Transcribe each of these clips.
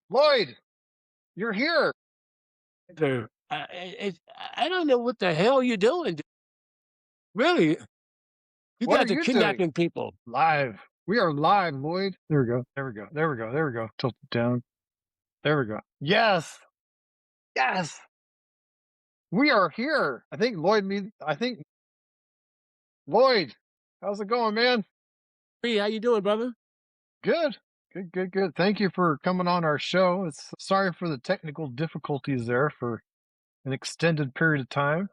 Lloyd, you're here. I don't know what the hell you're doing. Really, you What are guys are you doing? kidnapping people. Live. We are live, Lloyd. There we go. There we go. There we go. There we go. Tilt it down. There we go. Yes. Yes. We are here. I think Lloyd, how's it going, man? Hey, how you doing, brother? Good. Good, good, good. Thank you for coming on our show. It's sorry for the technical difficulties there for an extended period of time.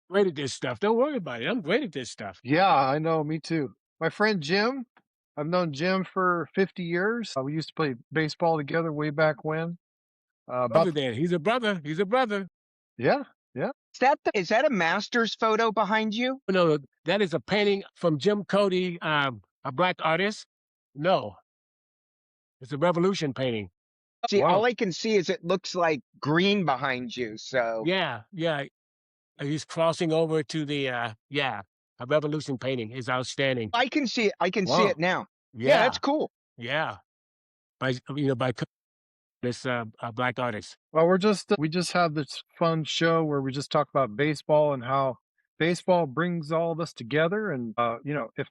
Great at this stuff. Don't worry about it. I'm great at this stuff. Yeah, I know. Me too. My friend Jim, I've known Jim for 50 years. We used to play baseball together way back when. Brother there. He's a brother. He's a brother. Yeah, yeah. Is that a master's photo behind you? No, that is a painting from Jim Cody, a black artist. No, it's a revolution painting. See, Wow. all I can see is it looks like green behind you. So Yeah, yeah. He's crossing over to the, a revolution painting is outstanding. I can see it. I can see Wow. it now. Yeah, Yeah, that's cool. yeah. By this black artist. Well, we just have this fun show where we just talk about baseball and how baseball brings all of us together. And if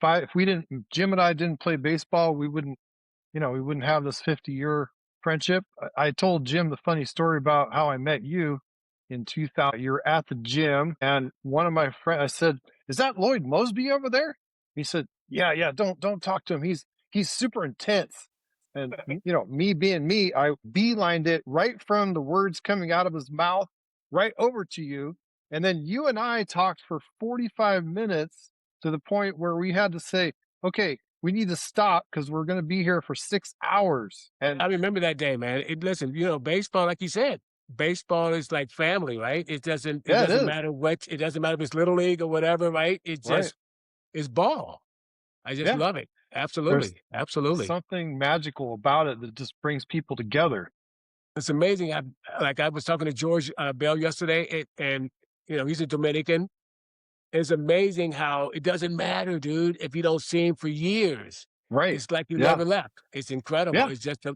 Jim and I didn't play baseball, we wouldn't have this 50-year friendship. I told Jim the funny story about how I met you in 2000. You were at the gym, and one of my friends, I said, "Is that Lloyd Moseby over there?" He said, "Yeah, yeah. Don't talk to him. He's super intense." And me being me, I beelined it right from the words coming out of his mouth right over to you. And then you and I talked for 45 minutes to the point where we had to say, okay, we need to stop because we're going to be here for 6 hours. And I remember that day, man. Listen, baseball, like you said, baseball is like family, right? It doesn't yeah, it is. matter it doesn't matter if it's little league or whatever, right? It Right. just is ball. I just Yeah. love it. Absolutely. Absolutely. Something magical about it that just brings people together. It's amazing. I was talking to George Bell yesterday, and he's a Dominican. It's amazing how it doesn't matter, dude, if you don't see him for years. Right. It's like you Yeah. never left. It's incredible. Yeah.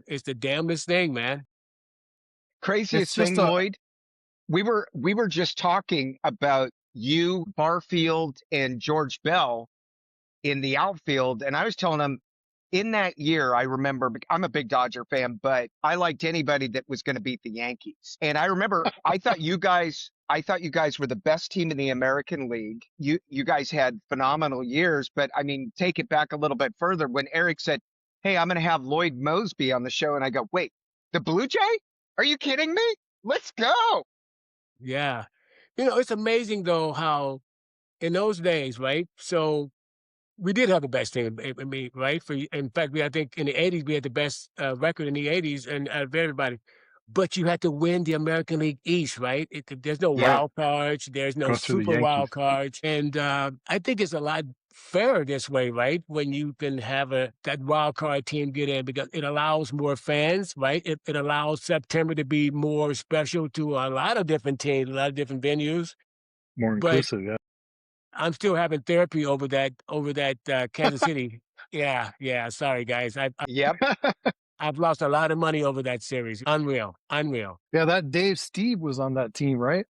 It's the damnedest thing, man. Craziest thing, Lloyd. We were just talking about you, Barfield, and George Bell in the outfield, and I was telling him in that year, I remember I'm a big Dodger fan, but I liked anybody that was going to beat the Yankees. And I remember I thought you guys were the best team in the American League. You guys had phenomenal years, but I mean, take it back a little bit further when Eric said, "Hey, I'm going to have Lloyd Moseby on the show," and I go, "Wait, the Blue Jay? Are you kidding me? Let's go." Yeah. It's amazing though how in those days, right? So we did have the best team, I mean, right? In fact, I think in the 80s, we had the best record in the 80s and out of everybody. But you had to win the American League East, right? There's no Yeah. wild cards. There's no Go through the super wild Yankees. cards. And I think it's a lot fairer this way, right? When you can have that wild card team get in because it allows more fans, right? It allows September to be more special to a lot of different teams, a lot of different venues. More inclusive, yeah. I'm still having therapy over that Kansas City. Yeah, yeah. Sorry, guys. Yep. I've lost a lot of money over that series. Unreal. Yeah, that Dave Steve was on that team, right?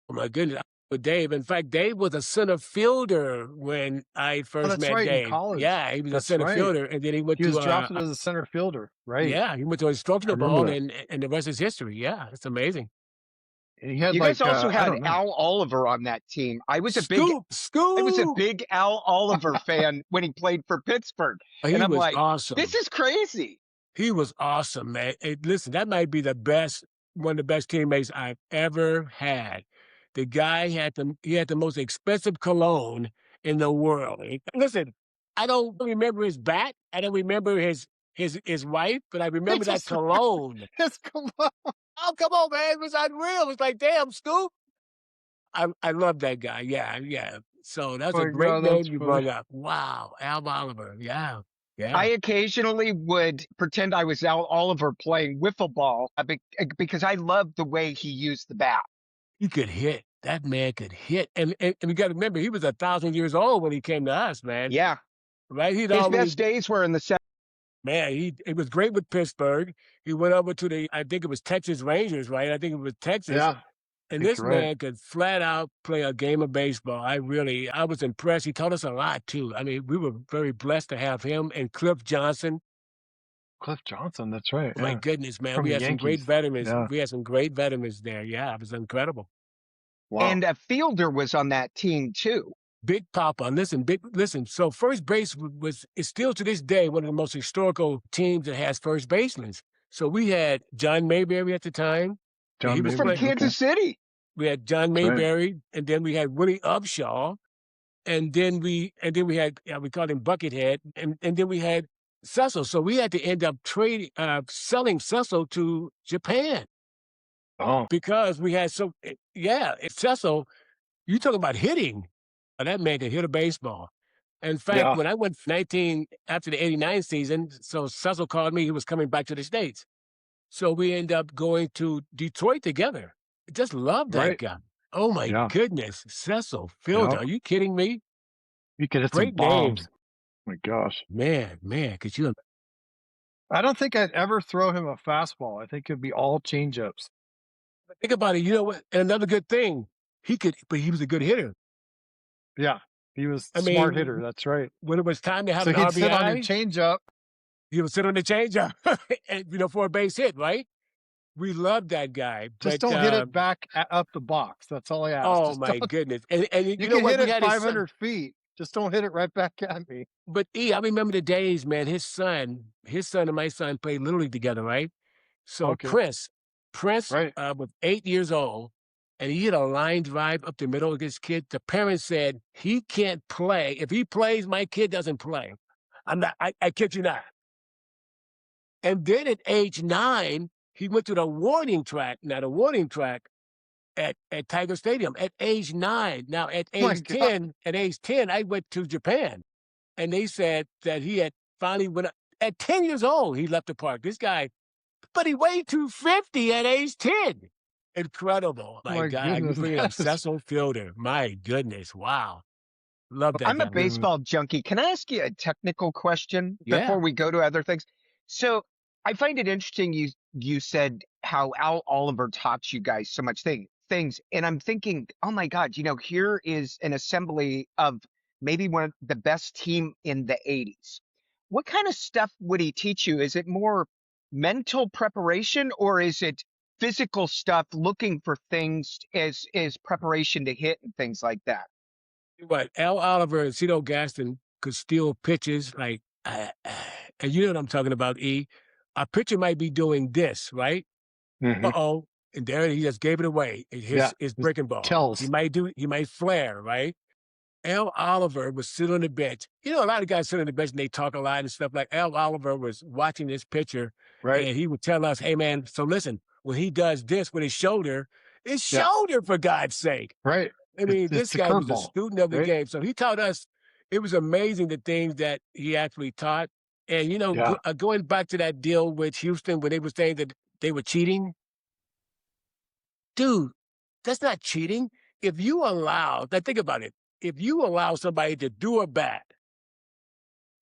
Oh my goodness. With Dave. In fact, Dave was a center fielder when I first that's met right, in Dave. college. Yeah, he was That's a center right. fielder, and then he went He was to drafted as a center fielder, right? yeah, he went to instructional I remember ball, that. and the rest is history. Yeah, it's amazing. And he had You like guys also I had don't know. Al Oliver on that team. I was a Scoop. big Al Oliver fan when he played for Pittsburgh. He And I'm was like, awesome. this is crazy. He was awesome, man. Listen, that might be one of the best teammates I've ever had. The guy had the most expensive cologne in the world. Listen, I don't remember his bat. I don't remember his wife, but I remember that cologne. His cologne. Oh, come on, man. It was unreal. It's like, damn, Scoop. I love that guy. Yeah, yeah. So that's Oh a my great God, name that's you funny. brought up. Wow, Al Oliver. Yeah, yeah. I occasionally would pretend I was Al Oliver playing wiffle ball because I loved the way he used the bat. He could hit. That man could hit. And we got to remember, he was 1,000 years old when he came to us, man. Yeah. right? He'd His already best days were in the man, it was great with Pittsburgh. He went over to I think it was Texas Rangers, right? I think it was Texas. Yeah, I And think this you're right. man could flat out play a game of baseball. I was impressed. He taught us a lot too. I mean, we were very blessed to have him and Cliff Johnson. Cliff Johnson, that's right. Oh my Yeah, goodness, man. from We the had some great Yankees. veterans. Yeah. We had some great veterans there. Yeah, it was incredible. Wow. and a fielder was on that team too. Big Papa. Listen. So first base is still to this day one of the most historical teams that has first basemen. So we had John Mayberry at the time. He John He's was from Mayberry. playing. Okay, Kansas City. We had John that's right. Mayberry, and then we had Willie Upshaw, and then we had we called him Buckethead, and then we had Cecil. So we had to end up selling Cecil to Japan Oh, because we had Cecil. You talking about hitting? That man can hit a baseball. In fact, yeah. when I went 19 after the '89 season, so Cecil called me. He was coming back to the States. So we end up going to Detroit together. Just love that Right. guy. Oh my Yeah. goodness, Cecil Fielder. Yeah. Are you kidding me? You could hit some Great bombs. name. My gosh. Man, could you I don't think I'd ever throw him a fastball. I think it'd be all changeups. think about it? You know what? And another good thing, but he was a good hitter. Yeah, he was I a smart hitter. mean, That's right. when it was time to have So an he'd sit on your RBI, changeup. he would sit on the changeup and for a base hit, right? We loved that guy. Just But don't hit it back up the box. That's all I ask. oh Just my don't. goodness. And You you know can what? hit We it had his son. 500 feet. Just don't hit it right back at me. But I remember the days, man. His son and my son played Little League together, right? So Okay. Prince Right. was 8 years old, and he hit a line drive up the middle of his kid. The parents said he can't play. If he plays, my kid doesn't play. I kid you not. And then at age 9, he went to the warning track. Now the warning track at Tiger Stadium at age 9. Now Oh my God. at age 10, I went to Japan, and they said that he had finally went at 10 years old. He left the park. This guy, but he weighed 250 at age 10. Incredible. Oh My my God, you goodness. bring up That is, Cecil Fielder. My goodness. Wow. Love oh that I'm a guy. my goodness. baseball junkie. Can I ask you a technical question Yeah. before we go to other things? So I find it interesting you said how Al Oliver taught you guys so much things, and I'm thinking, oh my God, here is an assembly of maybe one of the best team in the '80s. What kind of stuff would he teach you? Is it more mental preparation or is it physical stuff, looking for things as preparation to hit and things like that? What Al Oliver and Cito Gaston could steal pitches like, and you know what I'm talking about, E. A pitcher might be doing this, right? Hmm. Uh-oh. And there he just gave it away. Yeah. His Just breaking ball. tells. He might flare, right? Al Oliver was sitting on the bench. You know, a lot of guys sit on the bench and they talk a lot and stuff. Like Al Oliver was watching this pitcher Right. and he would tell us, hey man, so listen, when he does this with his Yeah. shoulder for God's sake. Right. I mean, this It's a guy was a curveball. student of the Right. game. So he taught us, it was amazing the things that he actually taught. And, Yeah. going back to that deal with Houston when they were saying that they were cheating, dude, that's not cheating. Now think about it. If you allow somebody to do a bat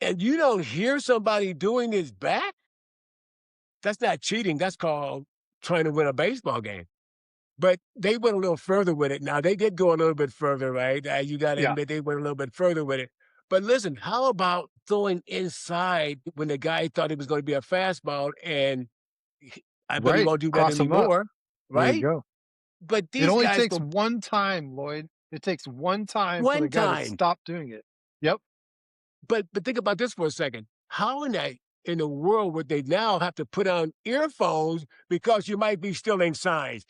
and you don't hear somebody doing his bat, that's not cheating. That's called trying to win a baseball game. But they went a little further with it. Now, they did go a little bit further, right? You got to Yeah. admit, they went a little bit further with it. But listen, how about throwing inside when the guy thought it was going to be a fastball and I bet he Right. won't do that Cross them up. anymore, There you right? go. But It these only guys takes go one time, Lloyd. It takes one time for the one guy to time. stop doing it. Yep. But think about this for a second. How in the world would they now have to put on earphones because you might be stealing signs?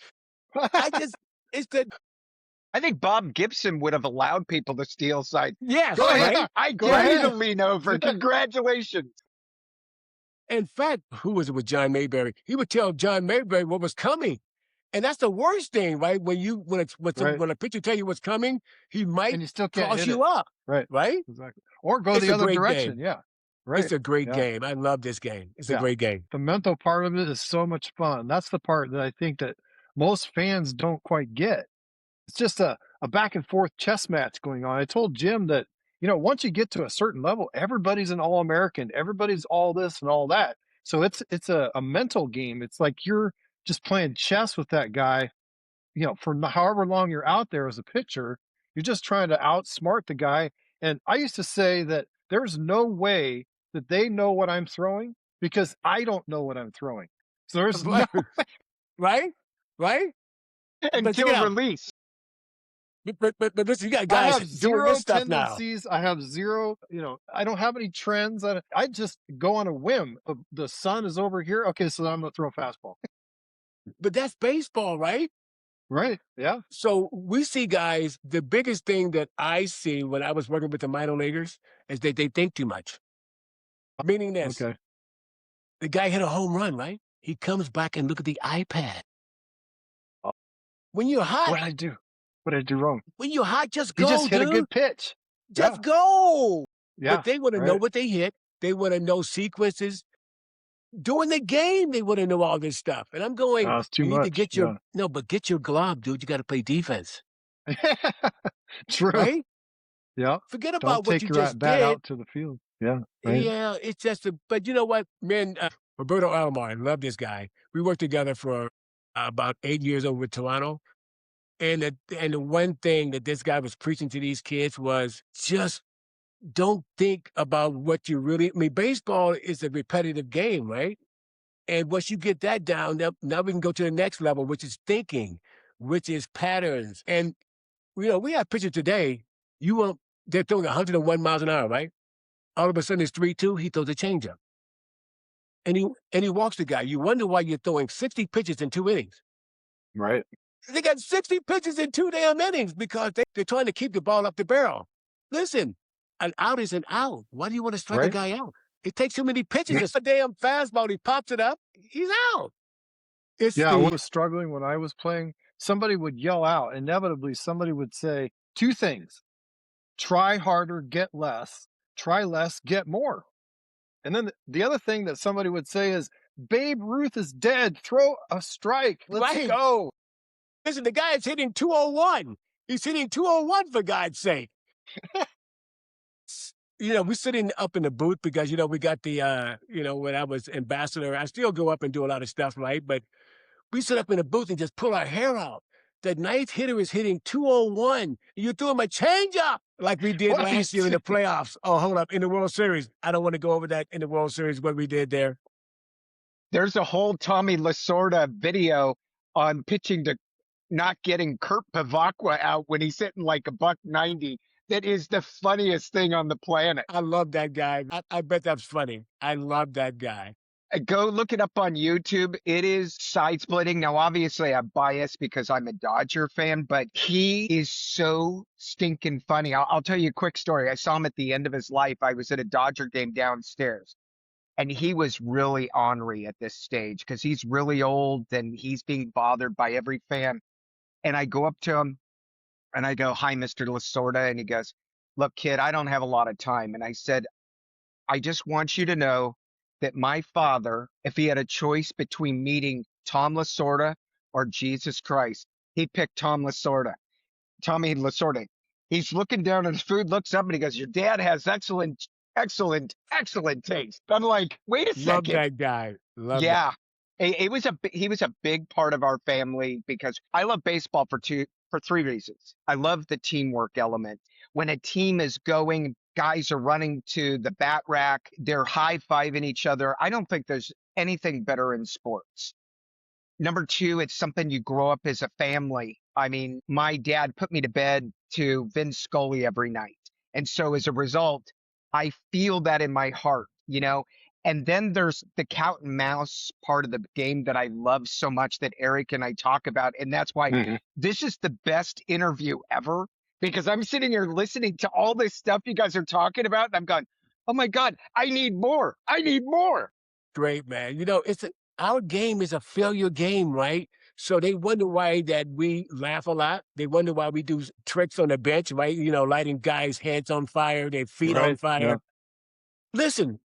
It's the I think Bob Gibson would have allowed people to steal signs. yes, Go ahead. right? I Go dare you to ahead. lean over. Congratulations. In fact, who was it with John Mayberry? He would tell John Mayberry what was coming. And that's the worst thing, right? Right. When a pitcher tell you what's coming, he might And you still can't cross hit you it. up, Right. right? Exactly. Or go It's the a other great direction. game. Yeah. It's Right. a great Yeah. game. I love this game. It's a Yeah. great game. The mental part of it is so much fun. That's the part that I think that most fans don't quite get. It's just a back and forth chess match going on. I told Jim that once you get to a certain level, everybody's an All-American, everybody's all this and all that. So it's a mental game. It's like you're just playing chess with that guy, for however long you're out there as a pitcher. You're just trying to outsmart the guy. And I used to say that there's no way that they know what I'm throwing because I don't know what I'm throwing. So there's no Right? Right? But check it Until out. release. But listen, you got I guys have doing zero this stuff now. tendencies. I have zero, I don't have any trends. I just go on a whim. The sun is over here. Okay, so I'm going to throw a fastball. But that's baseball, right? Right. Yeah. So we see guys, the biggest thing that I see when I was working with the minor leaguers is that they think too much. Meaning this, Okay. the guy hit a home run, right? He comes back and look at the iPad. Oh, When you're hot, what did I do? What did I do wrong? when you're hot, just He go, just hit a dude. good pitch. Just Yeah. go. Yeah. But they want to know Right. what they hit. They want to know sequences. During the game, they want to know all this stuff. And I'm going, It's too you need to much. get your, no, but get your glove, dude. You got to play defense, Yeah. True. right? Yeah. Forget Don't about what take you your just at bat did. out to the field. Yeah. Right. Yeah, it's just but you know what, man, Roberto Alomar, I love this guy. We worked together for about 8 years over in Toronto. And the one thing that this guy was preaching to these kids was just don't think about what you really, I mean, baseball is a repetitive game, right? And once you get that down, now we can go to the next level, which is thinking, which is patterns. And, we have pitchers today, they're throwing 101 miles an hour, right? All of a sudden it's 3-2, he throws a changeup. And he walks the guy. You wonder why you're throwing 60 pitches in 2 innings. Right. They got 60 pitches in 2 damn innings because they're trying to keep the ball up the barrel. Listen, an out is an out. Why do you want to strike a Right. guy out? It takes too many pitches. It's a damn fastball. He pops it up. He's out. It's Yeah. I the was struggling when I was playing. Somebody would yell out. Inevitably, somebody would say two things: try harder, get less; try less, get more. And then the other thing that somebody would say is, Babe Ruth is dead. Throw a strike. Let's right. go. Listen, the guy is hitting 201. He's hitting 201 for God's sake. We're sitting up in the booth because, we got the, when I was ambassador, I still go up and do a lot of stuff, right? But we sit up in the booth and just pull our hair out. The ninth hitter is hitting 201. You threw him a changeup like we did What? last year in the playoffs. Oh, hold up. In the World Series. I don't want to go over that in the World Series, what we did there. There's a whole Tommy Lasorda video on pitching to not getting Kurt Pavakwa out when he's hitting like a $190. That is the funniest thing on the planet. I love that guy. I bet that's funny. I love that guy. Go look it up on YouTube. It is side splitting. Now, obviously, I'm biased because I'm a Dodger fan, but he is so stinking funny. I'll tell you a quick story. I saw him at the end of his life. I was at a Dodger game downstairs, and he was really ornery at this stage because he's really old and he's being bothered by every fan. And I go up to him and I go, "Hi, Mr. Lasorda." And he goes, "Look, kid, I don't have a lot of time." And I said, "I just want you to know that my father, if he had a choice between meeting Tom Lasorda or Jesus Christ, he picked Tommy Lasorda. He's looking down at his food, looks up, and he goes, 'Your dad has excellent, excellent, excellent taste.'" I'm like, wait a Love second. that guy. Love that. Yeah. He was a big part of our family because I love baseball for three reasons. I love the teamwork element. When a team is going, guys are running to the bat rack, they're high-fiving each other. I don't think there's anything better in sports. Number two, it's something you grow up as a family. I mean, my dad put me to bed to Vince Scully every night. And so as a result, I feel that in my heart. And then there's the cat and mouse part of the game that I love so much that Eric and I talk about. And that's why this is the best interview ever, because I'm sitting here listening to all this stuff you guys are talking about. And I'm going, oh my God, I need more. I need more. Great, man. Our game is a failure game, right? So they wonder why that we laugh a lot. They wonder why we do tricks on the bench, right? Lighting guys' heads on fire, their feet on Right. fire. Yeah. Listen,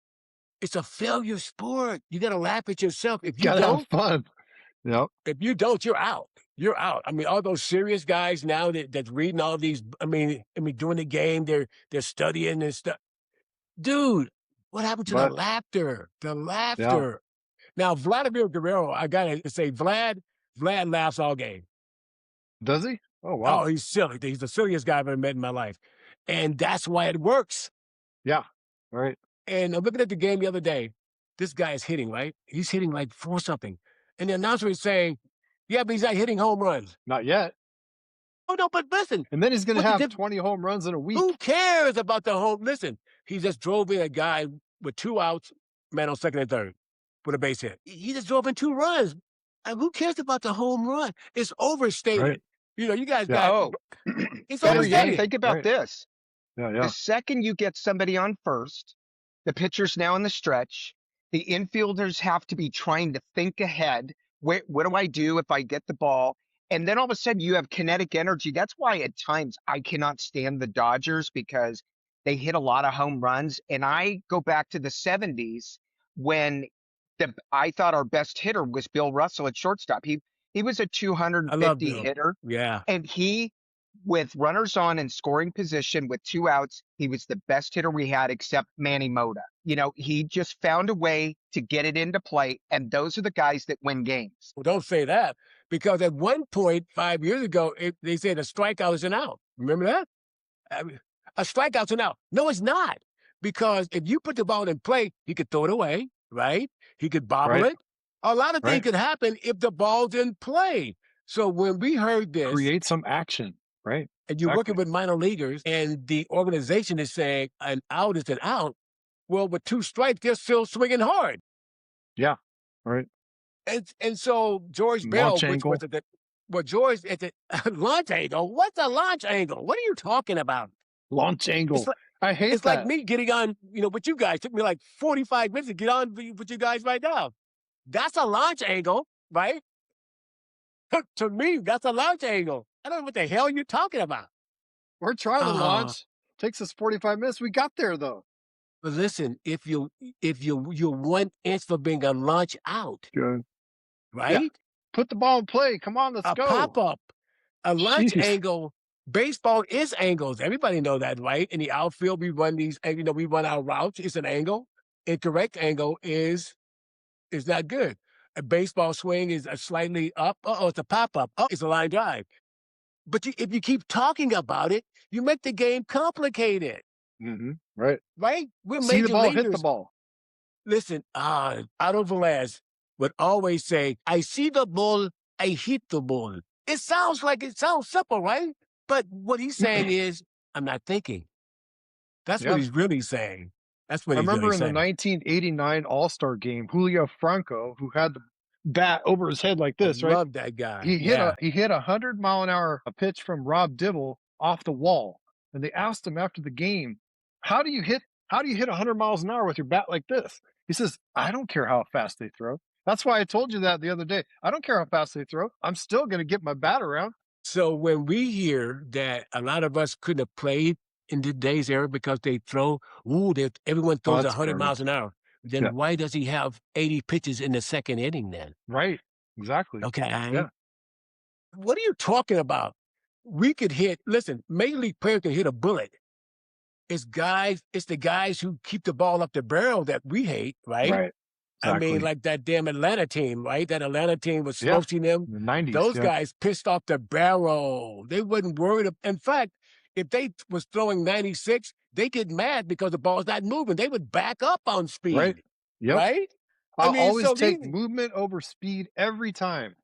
it's a failure sport. You got to laugh at yourself. If you Gotta have don't, fun. Yep. you're out. you're out. I mean, all those serious guys now that's reading all these. I mean, during the game, they're studying and stuff. Dude, what happened to the But laughter? The yeah, laughter. Now, Vladimir Guerrero, I gotta say, Vlad laughs all game. does he? Oh Oh, wow. he's silly. He's the silliest guy I've ever met in my life, and that's why it works. Yeah. Right. And I'm looking at the game the other day. This guy is hitting, right? He's hitting like four something, and the announcer is saying, "Yeah, but he's not hitting home runs." Not yet. Oh no, but listen, And then he's going to what the have diff- 20 home runs in a who week. cares about the home? Listen, he just drove in a guy with two outs, man on second and third, with a base hit. He just drove in two runs. And who cares about the home run? It's Right. overstated. You guys Yeah. got Oh, it's It is Dan, overstated. big. think about Right. this. Yeah. The Yeah. second you get somebody on first, the pitcher's now in the stretch. The infielders have to be trying to think ahead. What do I do if I get the ball? And then all of a sudden you have kinetic energy. That's why at times I cannot stand the Dodgers because they hit a lot of home runs. And I go back to the 70s when I thought our best hitter was Bill Russell at shortstop. He was a I love 250 Bill. hitter, Yeah. and he, with runners on and scoring position with two outs, he was the best hitter we had except Manny Mota. He just found a way to get it into play, and those are the guys that win games. Well, don't say that because at one point 5 years ago, they said a strikeout is an out. Remember that? I mean, a strikeout's an out. No, it's not. Because if you put the ball in play, he could throw it away, right? He could bobble Right. it. A lot of things Right. could happen if the ball's in play. So when we heard this, Create some action. Right. and you're working Exactly. with minor leaguers, and the organization is saying an out is an out, well, with two strikes, they're still swinging hard. Yeah. Right. And so George Bell, Launch which was angle. George at the launch angle. What's a launch angle? What are you talking about? Launch It's angle. like I hate it's like that. me getting on, with you guys. Took me like 45 minutes to get on with you guys right now. That's a launch angle, right? To me, that's a launch angle. I don't know what the hell you're talking about. We're trying to Uh, launch. Takes us 45 minutes. We got there though. but listen, if you're 1 inch from being a launch out, Good. Yeah. right? Put the ball in play. Come on, let's A go. pop up, a launch Jeez. angle. Baseball is angles. Everybody know that, right? In the outfield, we run these, and we run our routes. It's an angle. Incorrect angle is not good. A baseball swing is a slightly up. Oh, it's a pop up. Oh, it's a line drive. But if you keep talking about it, you make the game complicated, Right. right? We're See the major ball, hit the leaguers. ball. Listen, Otto Velez would always say, "I see the ball, I hit the ball." It sounds simple, right? But what he's saying is, "I'm not thinking." That's what Yeah. he's really saying. That's what I he's really remember in the saying. 1989 All-Star game, Julio Franco, who had the bat over his head like I this, right? love that guy. He hit Yeah. a 100-mile-an-hour pitch from Rob Dibble off the wall. And they asked him after the game, how do you hit 100 miles an hour with your bat like this? He says, I don't care how fast they throw. That's why I told you that the other day. I don't care how fast they throw. I'm still going to get my bat around. So when we hear that a lot of us couldn't have played in today's era because they throw, everyone Oh, throws that's 100 miles garbage. an hour, then Yeah. why does he have 80 pitches in the second inning then? Right. Exactly. Okay. Yeah. What are you talking about? We could hit, listen, major league player can hit a bullet. It's the guys who keep the ball up the barrel that we hate, right? Right. I mean, Exactly. like that damn Atlanta team, right? That Atlanta team was Yeah. smoking them. In the 90s. Those Yeah. guys pissed off the barrel. They wasn't worried. In fact, if they was throwing 96, they get mad because the ball's not moving. They would back up on speed, Right. Yep. right? I I'll mean, always so take these, movement over speed every time.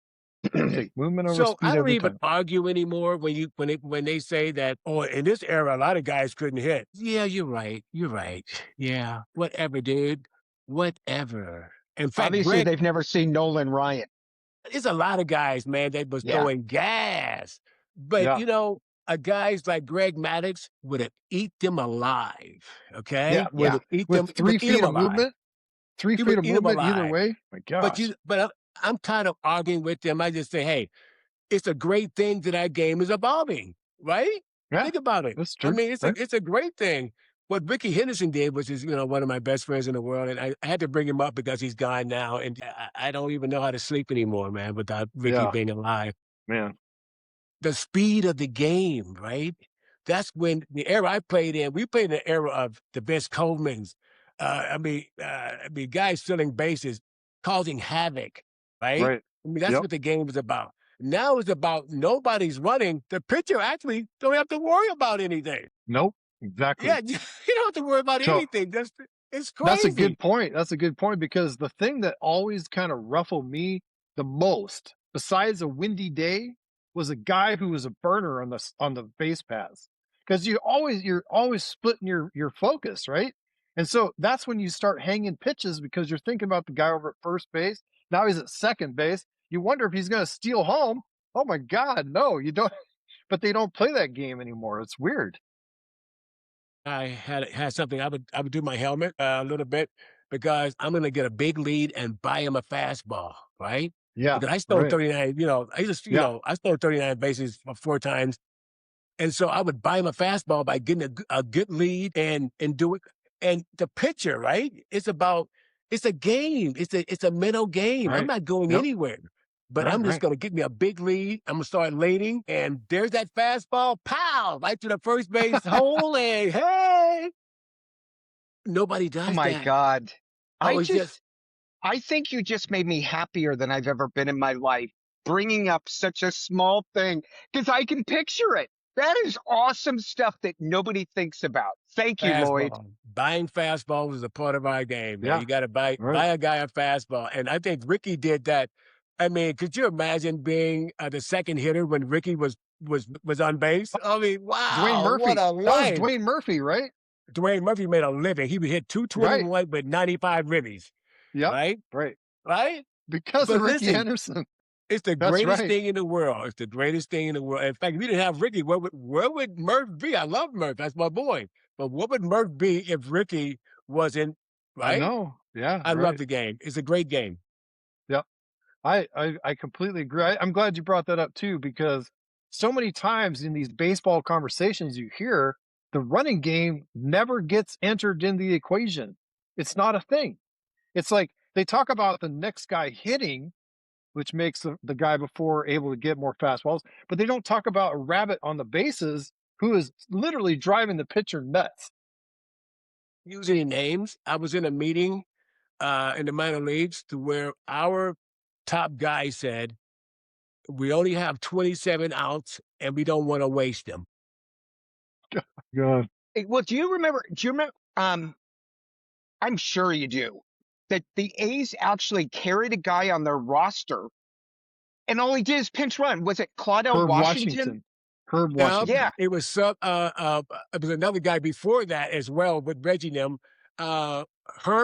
Take movement over so I speed don't every even time. argue anymore when they say that. Oh, in this era, a lot of guys couldn't hit. Yeah, you're right. You're right. Yeah, whatever, dude. Whatever. In fact, Obviously, they've never seen Nolan Ryan. there's a lot of guys, man, that was Yeah. throwing gas. But, Yeah. a guys like Greg Maddox would have eat them alive, okay? Yeah. Would Yeah. have eat With them, 3 would eat feet them of alive. movement, 3 He feet would of eat them movement either alive. way. My gosh. But I'm tired of arguing with them. I just say, hey, it's a great thing that our game is evolving, right? Yeah. Think about it. That's I true. mean, Right. it's a great thing. What Ricky Henderson did, which is, one of my best friends in the world, and I had to bring him up because he's gone now, and I don't even know how to sleep anymore, man, without Ricky Yeah. being alive. Man. The speed of the game, right? That's when the era I played in, we played in the era of the Vince Colemans. Guys stealing bases, causing havoc, right? Right. I mean, that's Yep. what the game was about. Now it's about nobody's running. The pitcher actually don't have to worry about anything. Nope. Yeah, Exactly. you don't have to worry about So anything. It's that's a crazy. good point. That's a good point because the thing that always kind of ruffled me the most, besides a windy day, was a guy who was a burner on the base paths. Because you're always splitting your focus, right? And so that's when you start hanging pitches because you're thinking about the guy over at first base. Now he's at second base. You wonder if he's going to steal home. Oh my God, no, you don't. But they don't play that game anymore. It's weird. I had something I would do my helmet a little bit because I'm gonna get a big lead and buy him a fastball, right? Yeah. Because I stole Right. 39, Yeah. I stole 39 bases 4 times. And so I would buy him a fastball by getting a good lead and do it. And the pitcher, right? It's a game. It's a mental game. I'm Right. not going Yep. anywhere. But Right. I'm just Right. gonna get me a big lead. I'm gonna start leading, and there's that fastball, pow, right to the first base hole, and hey, nobody Oh does my that. God. Oh, it's just I think you just made me happier than I've ever been in my life, bringing up such a small thing because I can picture it. That is awesome stuff that nobody thinks about. Thank you, Lloyd. fastball. Buying fastballs is a part of our game, man. Yeah. You gotta buy Right. a guy a fastball, and I think Ricky did that. I mean, could you imagine being, the second hitter when Ricky was on base? I mean, Dwayne wow, what Murphy. a That was life. Dwayne Murphy, right? Dwayne Murphy made a living. He would hit Right. 221 with 95 ribbies, Yep. right? Right. Right? Because of But Ricky listen, Henderson. it's the That's greatest right. thing in the world. It's the greatest thing in the world. In fact, if we didn't have Ricky, where would Murph be? I love Murph. That's my boy. But what would Murph be if Ricky wasn't, I right? know. Yeah. I love Right. the game. It's a great game. Yep. I completely agree. I'm glad you brought that up too, because so many times in these baseball conversations you hear the running game never gets entered in the equation. It's not a thing. It's like they talk about the next guy hitting, which makes the guy before able to get more fastballs, but they don't talk about a rabbit on the bases who is literally driving the pitcher nuts. Using names, I was in a meeting in the minor leagues to where our top guy said, we only have 27 outs and we don't want to waste them. God. Well, do you remember, I'm sure you do, that the A's actually carried a guy on their roster and all he did is pinch run. Was it Claudel Herb Washington? Washington. Herb Yep. Yeah, Washington. It was it was another guy before that as well with Reggie them. Herb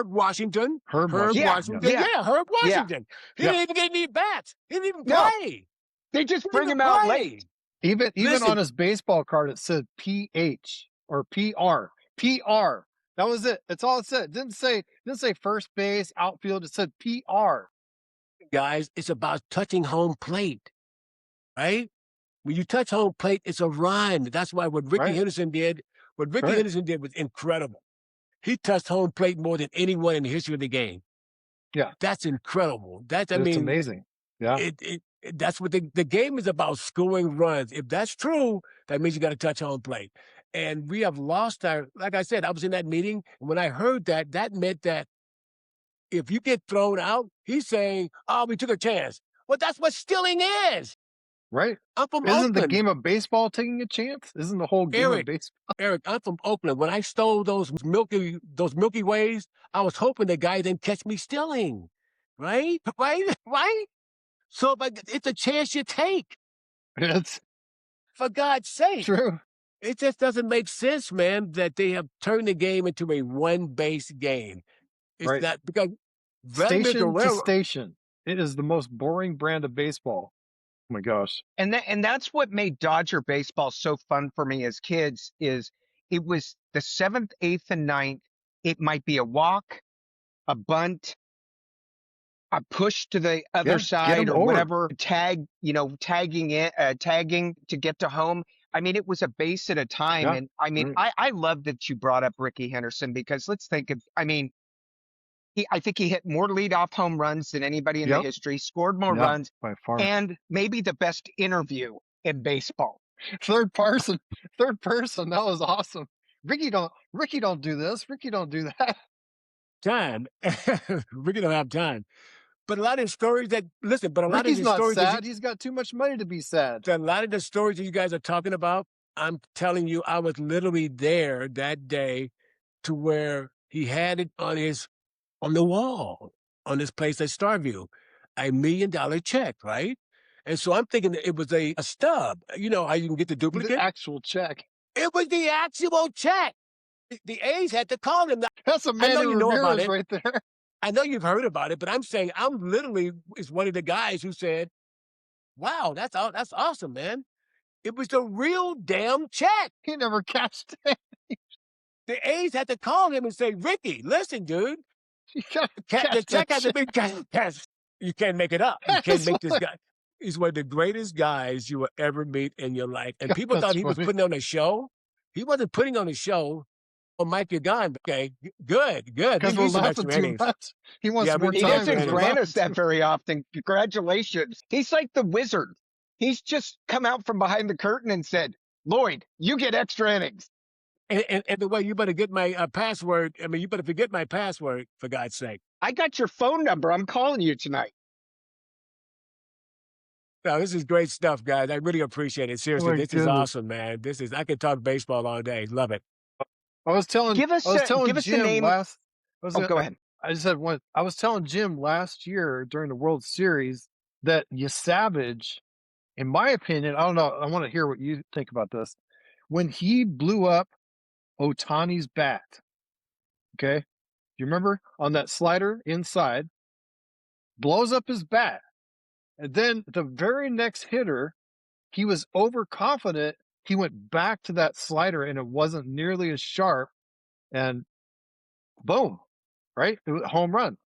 Washington. Herb Herb Washington. yeah, Yes. Washington. yeah, Yeah, Herb yeah. Washington. He Yeah. didn't even get any bats. He didn't even No, play. they He just didn't bring even him out late. play. Even on Listen, his baseball card, it said PH or PR. PR. That was it. That's all it said. It didn't say first base, outfield. It said PR. guys, it's about touching home plate, right? When you touch home plate, it's a run. That's why Right. What Ricky Right. Henderson did was incredible. He touched home plate more than anyone in the history of the game. Yeah. That's incredible. I It's mean, amazing. Yeah. that's what the game is about, scoring runs. If that's true, that means you got to touch home plate. And we have lost our, like I said, I was in that meeting. And when I heard that, that meant that if you get thrown out, he's saying, oh, we took a chance. Well, that's what stealing is. Right. I'm from Isn't the Oakland. game of baseball taking a chance? Isn't the whole game of Eric, baseball? Eric, I'm from Oakland. When I stole those Milky Ways, I was hoping the guy didn't catch me stealing. Right? Right? So it's a chance you take. It's For God's sake. true. It just doesn't make sense, man, that they have turned the game into a one-base game. It's Right. not because Vladimir Station to Guerrero, station. It is the most boring brand of baseball. Oh my gosh. And that's what made Dodger baseball so fun for me as kids is it was the seventh, eighth, and ninth. It might be a walk, a bunt, a push to the other Yeah. Get side them or over. whatever, tagging to get to home. I mean, it was a base at a time. Yeah. And I mean, Right. I love that you brought up Ricky Henderson because let's think of, I mean, I think he hit more leadoff home runs than anybody in the Yep. history, scored more Yeah, runs, by far. and maybe the best interview in baseball. Third person. Third person. That was awesome. Ricky don't do this. Ricky don't do that. Time. Ricky don't have time. But a lot of the stories that listen, but a lot of Ricky's the not stories that you sad. He's got too much money to be sad. a lot of the stories that you guys are talking about, I'm telling you, I was literally there that day to where he had it on the wall, on this place at Starview, $1 million check, right? And so I'm thinking that it was a stub. You know how you can get the The duplicate? actual check. It was the actual check. The A's had to call him. Now, That's I know Manny you know about Ramirez it. right there. I know you've heard about it, but I'm saying I'm literally is one of the guys who said, "Wow, that's awesome, man." It was the real damn check. He never cashed it. The A's had to call him and say, "Ricky, listen, dude, You gotta the cash check that has to check. be cashed. You can't make it up. You can't That's make this like, guy." He's one of the greatest guys you will ever meet in your life. And people that's thought he was funny. putting on a show. He wasn't putting on a show. Oh, Mike, you're gone. Okay, good. Because We we're need some laughing extra too innings. much. He wants Yeah, we more need He time extra doesn't because we're innings. grant laughing us that too. very often. Congratulations. He's like the wizard. He's just come out from behind the curtain and said, Lloyd, you get extra innings. And the way you better get my password. I mean, you better forget my password for God's sake. I got your phone number. I'm calling you tonight. No, this is great stuff, guys. I really appreciate it. Oh Seriously, my this is goodness. awesome, man. I could talk baseball all day. Love it. I was telling Give us the Jim name. last Oh, go ahead. I just had one. I was telling Jim last year during the World Series that Savage, in my opinion, I don't know. I want to hear what you think about this. When he blew up Otani's bat, okay, do you remember on that slider inside, blows up his bat, and then the very next hitter, he was overconfident. He went back to that slider, and it wasn't nearly as sharp, and boom, right, it was a home run.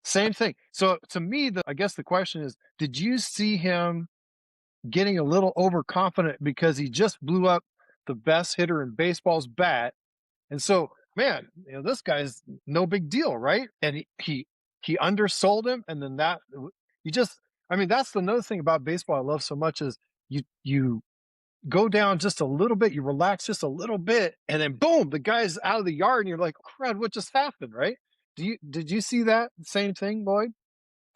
Same thing. So to me, I guess the question is, did you see him getting a little overconfident because he just blew up the best hitter in baseball's bat? And so, man, this guy's no big deal, right? And he undersold him, and then you just, I mean, that's another thing about baseball I love so much is you go down just a little bit, you relax just a little bit, and then boom, the guy's out of the yard, and you're like, crud, what just happened, right? Did you see that same thing, Lloyd?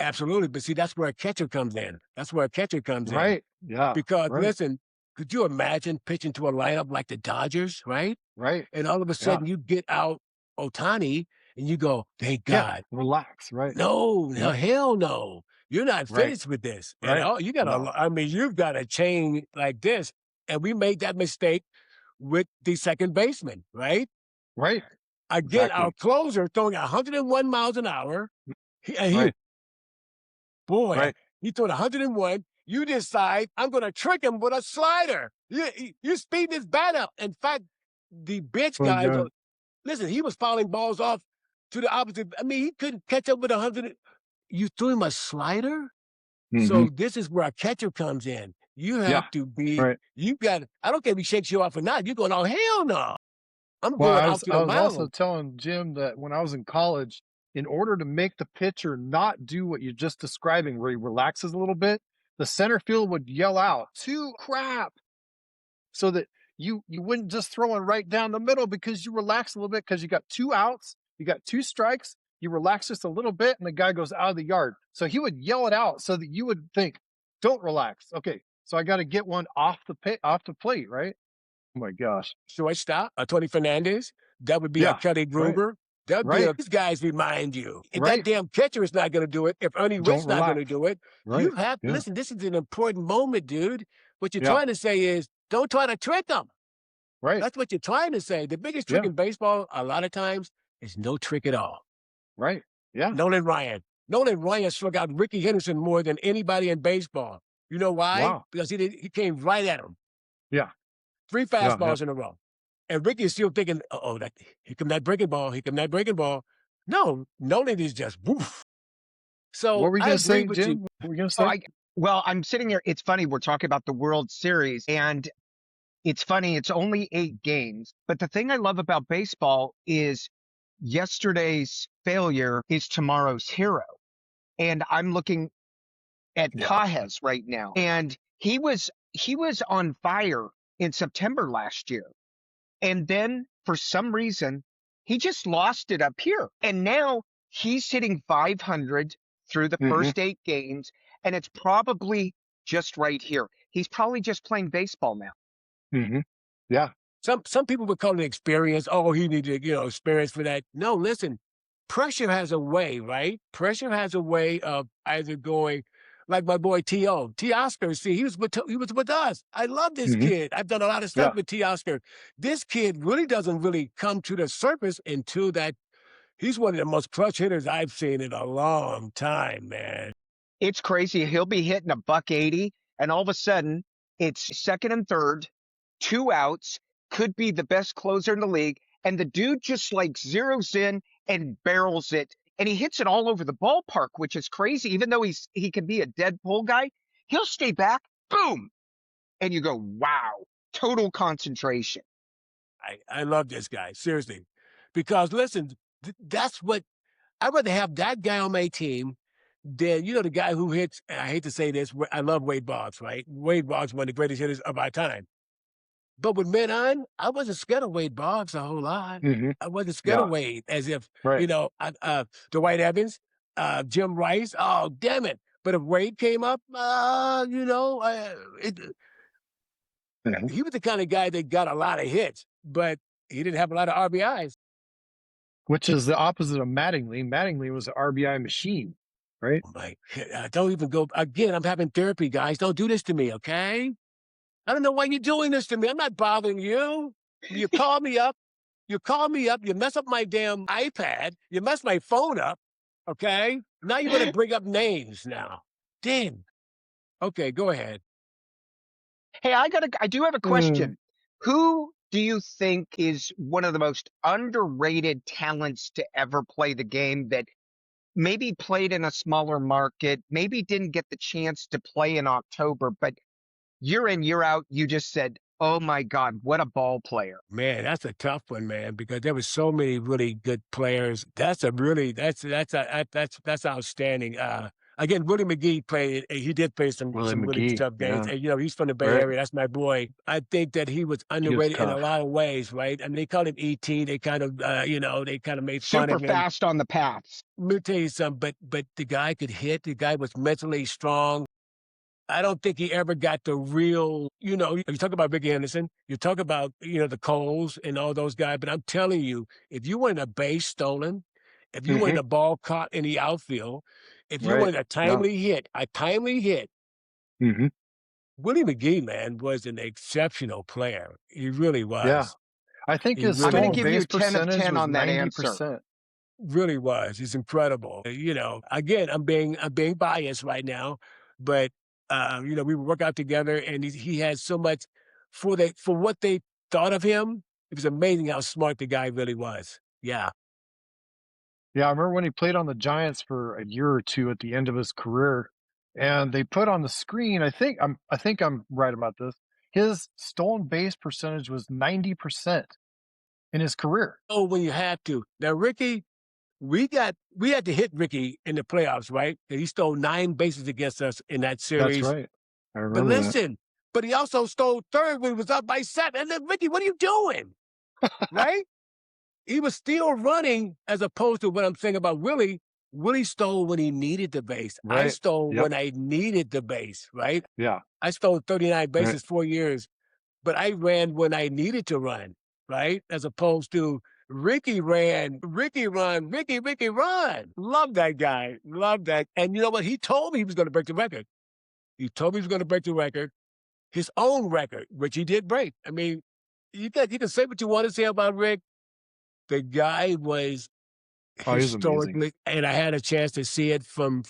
Absolutely. But see, that's where a catcher comes in. That's where a catcher comes in. Right. Yeah. Because Right. listen, could you imagine pitching to a lineup like the Dodgers, right? Right. And all of a Yeah. sudden you get out Otani and you go, thank Yeah. God. Relax. Right. No, Yeah. hell no. You're not Right. finished with this. Right. And you got No. I mean, you've got a chain like this. And we made that mistake with the second baseman, right? Right. Again, Exactly. our closer throwing 101 miles an hour. Right. Boy, Right. he throwing 101. You decide I'm going to trick him with a slider. You speed this bat up. In fact, the bench Oh, guys, God. listen, he was fouling balls off to the opposite. I mean, he couldn't catch up with 100. You threw him a slider? So Mhm. this is where a catcher comes in. You Yeah. have to be, Right. you got, I don't care if he shakes you off or not. You're going, oh, hell no. I'm Well, going I out was to I the was also mound. telling Jim that when I was in college, in order to make the pitcher not do what you're just describing, where he relaxes a little bit, the center field would yell out, "Two crap," so that you wouldn't just throw it right down the middle because you relax a little bit because you got 2 outs, you got 2 strikes, you relax just a little bit, and the guy goes out of the yard. So he would yell it out so that you would think, "Don't relax. Okay, so I got to get one off the plate, right?" Oh my gosh. Shortstop, Tony Fernandez. That would be a Yeah. Kelly Right. Gruber. That would be Right. these guys remind you. If that Right. damn catcher is not going to do it, if Ernie Don't Rick's not going to relax. do it, Right. you have Yeah. listen. This is an important moment, dude. What you're Yeah. trying to say is don't try to trick them. Right. That's what you're trying to say. The biggest trick Yeah. in baseball, a lot of times, is no trick at all. Right. Yeah. Nolan Ryan. Nolan Ryan struck out Ricky Henderson more than anybody in baseball. You know why? Wow. Because he came right at him. Yeah. 3 Yeah. fastballs in a row. And Ricky is still thinking, uh-oh, here come that breaking ball. Here come that breaking ball. No, Nolan is just woof. So What were you I gonna agree say, with Jim? you. What were you gonna Oh, say? well, I'm sitting here. It's funny. We're talking about the World Series, and it's funny. It's only 8 games. But the thing I love about baseball is yesterday's failure is tomorrow's hero. And I'm looking at Yeah. Pajes right now, and he was on fire in September last year. And then for some reason, he just lost it up here. And now he's hitting 500 through the Hmm. first 8 games, and it's probably just right here. He's probably just playing baseball now. Hmm. Yeah. Some people would call it experience. Oh, he needed, experience for that. No, listen, pressure has a way, right? Pressure has a way of either going, like my boy T.O. T. Oscar. See, he was with us. I love this Hmm. kid. I've done a lot of stuff Yeah. with T. Oscar. This kid really doesn't really come to the surface until that he's one of the most clutch hitters I've seen in a long time, man. It's crazy. He'll be hitting a buck 80, and all of a sudden, it's second and third, 2 outs, could be the best closer in the league. And the dude just like zeroes in and barrels it. And he hits it all over the ballpark, which is crazy. Even though he can be a dead pull guy, he'll stay back, boom. And you go, wow, total concentration. I love this guy, seriously. Because listen, that's what I'd rather have that guy on my team than, the guy who hits, and I hate to say this, I love Wade Boggs, right? Wade Boggs, one of the greatest hitters of our time. But with men on, I wasn't scared of Wade Boggs a whole lot. Hmm. I wasn't scared of Yeah. Wade as if, Right. Dwight Evans, Jim Rice, oh, damn it. But if Wade came up, Hmm. he was the kind of guy that got a lot of hits, but he didn't have a lot of RBIs. Which is the opposite of Mattingly. Mattingly was an RBI machine, right? I'm like, don't even go. Again, I'm having therapy, guys. Don't do this to me, okay? I don't know why you're doing this to me. I'm not bothering you. You call me up. You call me up. You mess up my damn iPad. You mess my phone up. Okay. Now you're going to bring up names now. Damn. Okay. Go ahead. Hey, I do have a Mm. question. Who do you think is one of the most underrated talents to ever play the game that maybe played in a smaller market, maybe didn't get the chance to play in October, but year in, year out, you just said, oh my God, what a ball player. Man, that's a tough one, man, because there was so many really good players. That's outstanding. Again, Willie McGee played. He did play Willie some really McGee. tough games, Yeah. and he's from the Bay Right. Area. That's my boy. I think that he was He was underrated in a tough. lot of ways, right? I mean, they called him ET. They kind of, they kind of made fun Super of him. fast on the paths. Let me tell you something, but the guy could hit. The guy was mentally strong. I don't think he ever got the real, you talk about Ricky Henderson, you talk about, the Coles and all those guys, but I'm telling you, if you wanted a base stolen, if you wanted Hmm. a ball caught in the outfield, if you Right. wanted Yeah. a timely hit, Hmm. Willie McGee, man, was an exceptional player. He really Yeah. was. I think He his I'm going really to stolen was. give you base 10 of percentage 10 was on that answer. 90%. Really was. He's incredible. Again, I'm being biased right now, but we would work out together, and he had so much for what they thought of him. It was amazing how smart the guy really was. Yeah. Yeah, I remember when he played on the Giants for a year or two at the end of his career, and they put on the screen, I think I'm right about this. His stolen base percentage was 90% in his career. Oh, when you have to. Now, Ricky, we had to hit Ricky in the playoffs, right? And he stole 9 bases against us in that That's series. right. I But remember that. listen, but he also stole third when he was up by 7. And then Ricky, what are you doing? Right? He was still running as opposed to what I'm saying about Willie. Willie stole when he needed the base. I Right. stole Yep. when I needed the base, right? Yeah. I stole 39 Right. bases 4 years, but I ran when I needed to run, right? As opposed to Ricky run, Ricky run. Love that guy. Love that. And you know what? He told me he was going to break the record. He told me he was going to break the record, his own record, which he did break. I mean, you can say what you want to say about Rick. The guy was Oh, he was amazing. historically, and I had a chance to see it from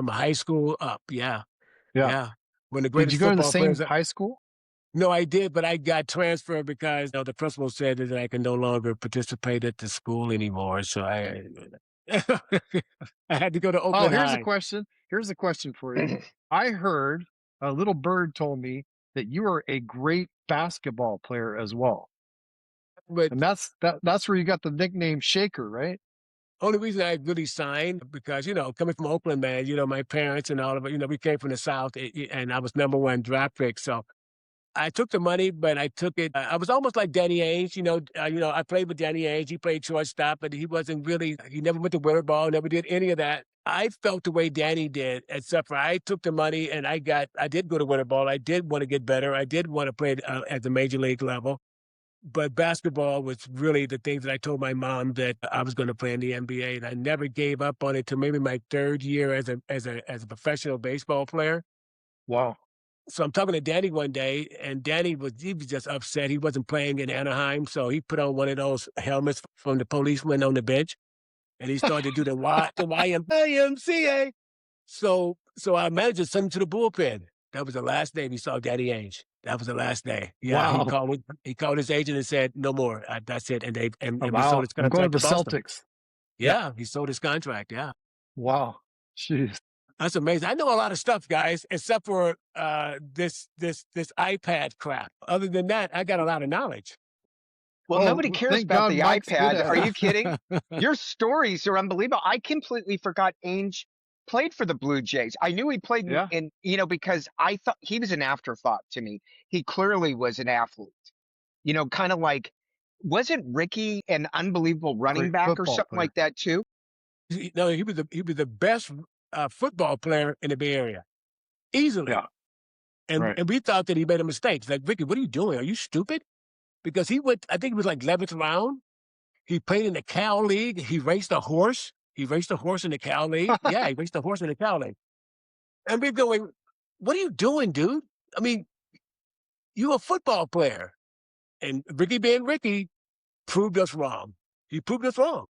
high school up. Yeah, Yeah. yeah. One of the Did you greatest go to the football same players. high school? No, I did, but I got transferred because the principal said that I can no longer participate at the school anymore. So I I had to go to Oh, Oakland here's a High. question. Here's a question for you. I heard a little bird told me that you are a great basketball player as well. But And that's where you got the nickname Shaker, right? only reason I really signed because, coming from Oakland, man, my parents and all of it, we came from the South and I was #1 draft pick. So I took the money, but I took it. I was almost like Danny Ainge, I played with Danny Ainge. He played shortstop, but he wasn't really, he never went to winter ball, never did any of that. I felt the way Danny did, except for I took the money and I did go to winter ball. I did want to get better. I did want to play at the major league level. But basketball was really the thing that I told my mom that I was going to play in the NBA, and I never gave up on it till maybe my 3rd year as a professional baseball player. Wow. So I'm talking to Danny one day, and he was just upset. He wasn't playing in Anaheim, so he put on one of those helmets from the policeman on the bench, and he started to do the YMCA. So our manager sent him to the bullpen. That was the last day we saw Danny Ainge. That was the last day. Yeah, Wow. he called his agent and said, "No more. That's it." And we I'm sold out. his I'm going contract to to the Boston. Celtics. Yeah, he sold his contract. Yeah. Wow. Jeez. That's amazing. I know a lot of stuff, guys, except for this iPad crap. Other than that, I got a lot of knowledge. Well, Oh, nobody cares thank about God the Mike's good iPad. at Are it. you kidding? Your stories are unbelievable. I completely forgot Ainge played for the Blue Jays. I knew he played Yeah. because I thought he was an afterthought to me. He clearly was an athlete. Kind of like, wasn't Ricky an unbelievable running Great back or football something player. like that too? No, he was the best football player in the Bay Area, easily. Yeah. And Right. and we thought that he made a mistake. It's like, Ricky, what are you doing? Are you stupid? Because he went, I think it was like 11th round. He played in the Cal League. He raced a horse. He raced a horse in the Cal League. Yeah, he raced a horse in the Cal League. And we're going, what are you doing, dude? I mean, you're a football player. And Ricky being Ricky proved us wrong. He proved us wrong.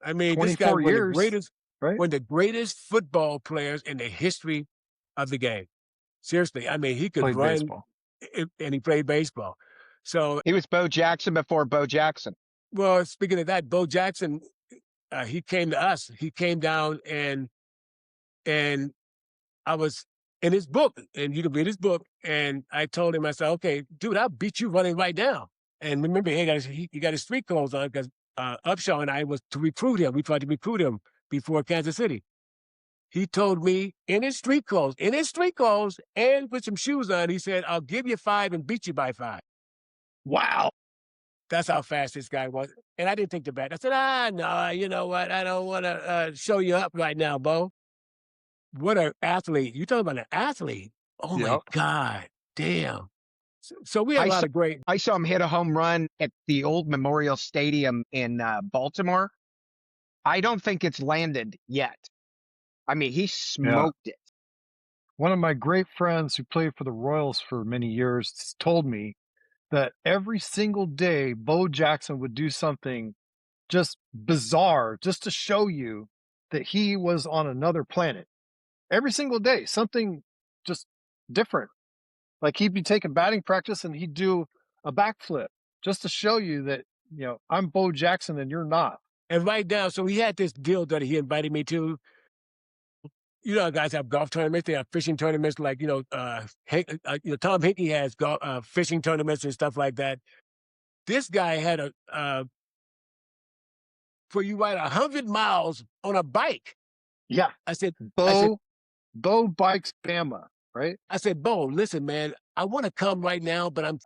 I mean, this guy 24 years, right? one of the greatest football players in the history of the game. Seriously, I mean, he could Played run baseball. and he played baseball. So, He was Bo Jackson before Bo Jackson. well, speaking of that, Bo Jackson, he came to us. He came down and I was in his book, and you can read his book. And I told him, I said, okay, dude, I'll beat you running right now. And remember, he got his street clothes on because Upshaw and I was to recruit him. We tried to recruit him before Kansas City. He told me in his street clothes, and with some shoes on, he said, I'll give you 5 and beat you by 5. Wow. That's how fast this guy was. And I didn't think the bet. I said, no, you know what? I don't want to show you up right now, Bo. What an athlete. You talking about an athlete. Oh, my Yep. God. Damn. So we had I a lot saw, of great. I saw him hit a home run at the old Memorial Stadium in Baltimore. I don't think it's landed yet. I mean, he Yeah. smoked it. One of my great friends who played for the Royals for many years told me that every single day Bo Jackson would do something just bizarre just to show you that he was on another planet. Every single day, something just different. Like he'd be taking batting practice and he'd do a backflip just to show you that, I'm Bo Jackson and you're not. And right now, so he had this deal that he invited me to. Guys have golf tournaments. They have fishing tournaments, like Tom Hickey has fishing tournaments and stuff like that. This guy had for you ride 100 miles on a bike. Yeah. I said, Bo Bikes Bama, right? I said, Bo, listen, man, I want to come right now, but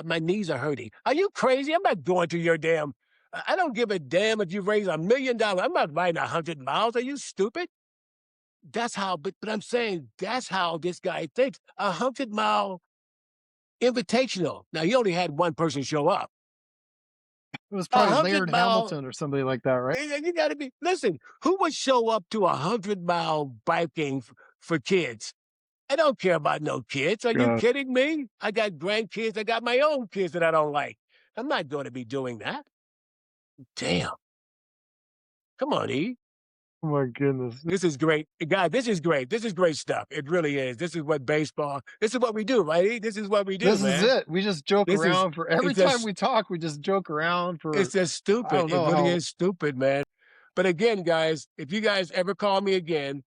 my knees are hurting. Are you crazy? I'm not going to your damn. I don't give a damn if you raise $1 million. I'm not riding 100 miles. Are you stupid? That's how, but I'm saying that's how this guy thinks. 100-mile invitational. Now, he only had one person show up. It was A probably hundred Laird mile. Hamilton or somebody like that, right? You got to be, listen, who would show up to 100-mile biking for kids? I don't care about no kids. Are you God. kidding me? I got grandkids. I got my own kids that I don't like. I'm not going to be doing that. Damn. Come on, E. Oh my goodness. This is great. God, this is great. This is great stuff. It really is. This is what baseball, this is what we do, right? E? This is what we do, This is man. it. We just joke around for every It's time just, we talk, we just joke around it's for just I stupid. don't It know really how is stupid, man. But again, guys, if you guys ever call me again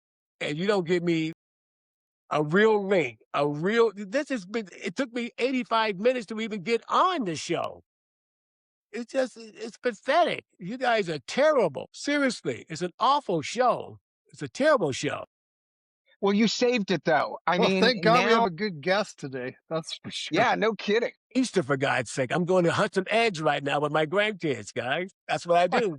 and you don't give me a real link, it took me 85 minutes to even get on the show. It's pathetic. You guys are terrible. Seriously, it's an awful show. It's a terrible show. Well, you saved it though. I Well, mean, thank God we have now, a good guest today. That's for sure. yeah, no kidding. Easter, for God's sake. I'm going to hunt some eggs right now with my grandkids, guys. That's what I do.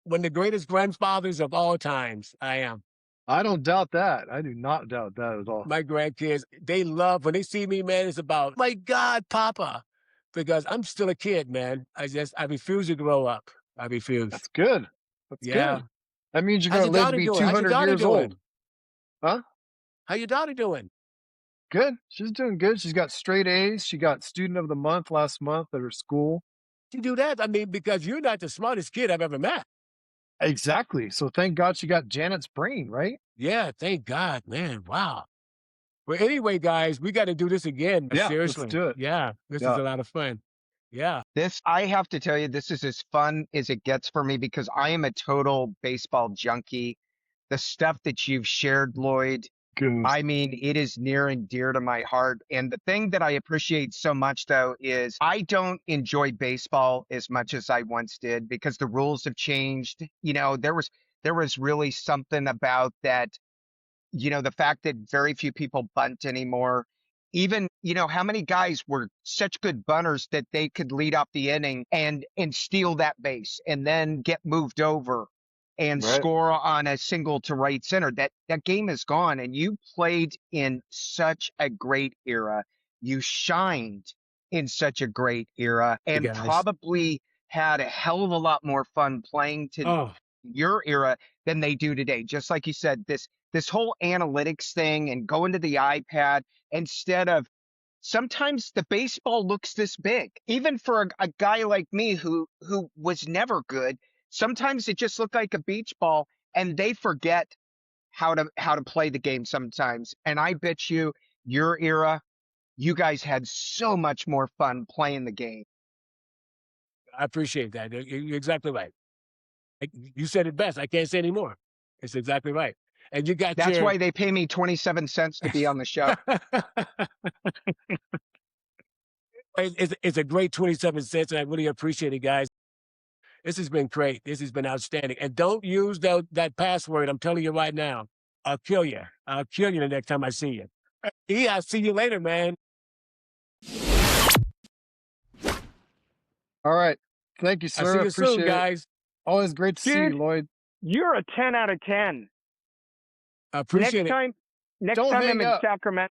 One of the greatest grandfathers of all times, I am. I don't doubt that. I do not doubt that at all. My grandkids, they love when they see me, man, it's about, my God, Papa. Because I'm still a kid, man. I refuse to grow up. I refuse. That's good. That's Yeah. good. That means you're How's gonna your live to daughter be doing? How's your 200 daughter years old. doing? Huh? How your daughter doing? Good. She's doing good. She's got straight A's. She got student of the month last month at her school. You do that? I mean, because you're not the smartest kid I've ever met. Exactly. So thank God she got Janet's brain, right? Yeah, thank God, man. Wow. Well, anyway, guys, we got to do this again. Yeah, let's Seriously. do it. Yeah, this is Yeah. a lot of fun. Yeah. This, I have to tell you, this is as fun as it gets for me because I am a total baseball junkie. The stuff that you've shared, Lloyd, Good. I mean, it is near and dear to my heart. And the thing that I appreciate so much, though, is I don't enjoy baseball as much as I once did because the rules have changed. You know, there was really something about that, the fact that very few people bunt anymore. Even, how many guys were such good bunters that they could lead off the inning and steal that base and then get moved over and Right. score on a single to right center. That game is gone. And you played in such a great era. You shined in such a great era Hey, and guys. probably had a hell of a lot more fun playing to Oh, your era than they do today. Just like you said, this whole analytics thing and going to the iPad instead of sometimes the baseball looks this big. Even for a guy like me who was never good, sometimes it just looked like a beach ball and they forget how to play the game sometimes. And I bet you your era, you guys had so much more fun playing the game. I appreciate that. You're exactly right. You said it best. I can't say any more. It's exactly right. And you got That's your why they pay me 27 cents to be on the show. It's a great 27 cents, and I really appreciate it, guys. This has been great. This has been outstanding. And don't use that password. I'm telling you right now. I'll kill you. I'll kill you the next time I see you. Yeah, I'll see you later, man. All right. Thank you, I'll see sir. you soon, Appreciate it. guys. Always great to see you, Dude, Lloyd. you're a 10 out of 10. I appreciate Next it. time, next Don't time hang I'm in up. Sacramento,